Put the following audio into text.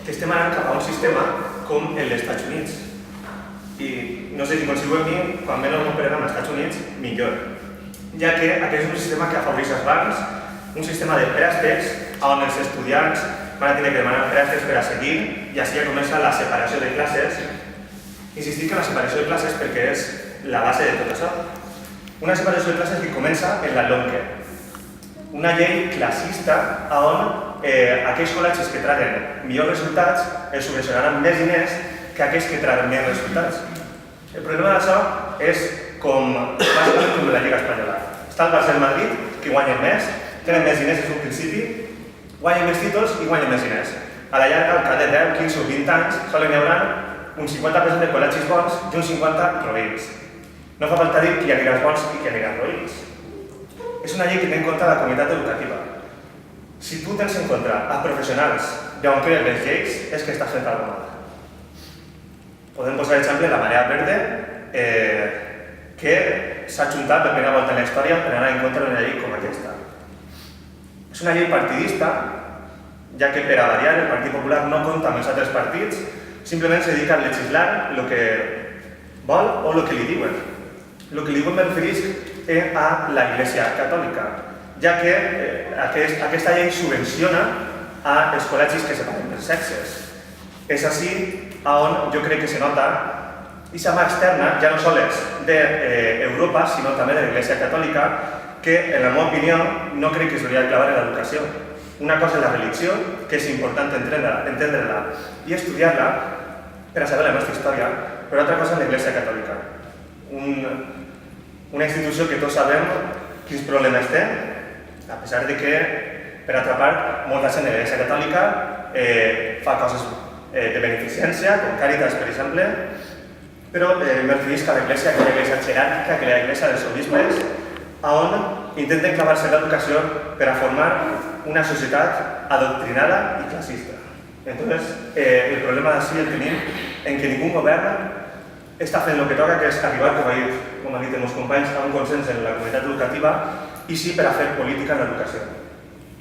que estem anant cap a un sistema com el dels Estats Units. I no sé si consigo amb mi, quan menys operem als Estats Units, millor. Ja que aquest és un sistema que afavoreix els bancs, un sistema de préstecs on els estudiants van a tenir que demanar préstecs per a seguir i així ja comença la separació de classes. Insistim que la separació de classes perquè és la base de tot això. Una separació de classes que comença en la LOMQE, una llei classista on aquells col·legis que traguen millors resultats els subvencionaran més diners que aquells que traguen més resultats. El problema d'això és bàsicament com la Lliga Espanyola. Està el Barça i el Madrid, que guanyen més, tenen més diners des d'un principi, guanyen més títols i guanyen més diners. A la llarga, al cap de 10, 15 o 20 anys, solen hi haurà un 50% de col·legis bons i un 50% roïns. No fa falta dir que hi aniràs bons i que hi aniràs roïns. És una llei que té en compte la comunitat educativa. Si tu tens en compte a professionals d'on creen les lleis, és que estàs fent alguna cosa. Podem posar l'exemple de la Marea Verde, que s'ha ajuntat per primera volta en la història per anar en contra d'una llei com aquesta. És una llei partidista, ja que per a variar el Partit Popular no compta amb els altres partits, simplement se dedica a legislar el que vol o el que li diuen. El que li diuen me refereix a la Iglesia Catòlica, ja que aquesta llei subvenciona als col·legis que separen per sexes. És així on jo crec que se nota aquesta mà externa, ja no sols d'Europa, sinó també de l'Iglesia Catòlica, que, en la meva opinió, no crec que s'hauria de clavar en l'educació. Una cosa és la religió, que és important entendre-la i estudiar-la per a saber la nostra història, però altra cosa és l'Iglesia Catòlica. Una institució que tots sabem quins problemes té, a pesar de que, per altra part, molta gent de l'Iglesia Catòlica fa coses de beneficència, com Càritas, per exemple, però me refereix que l'Iglesia, que l'Iglesia jeràrquica, que l'Iglesia dels obisbes, on intenten clavar-se l'educació per a formar una societat adoctrinada i classista. Entonces, el problema d'ací el tenim en que ningú govern està fent el que toca, que és arribar, com ha dit els meus companys, a un consens en la comunitat educativa i sí per a fer política en l'educació.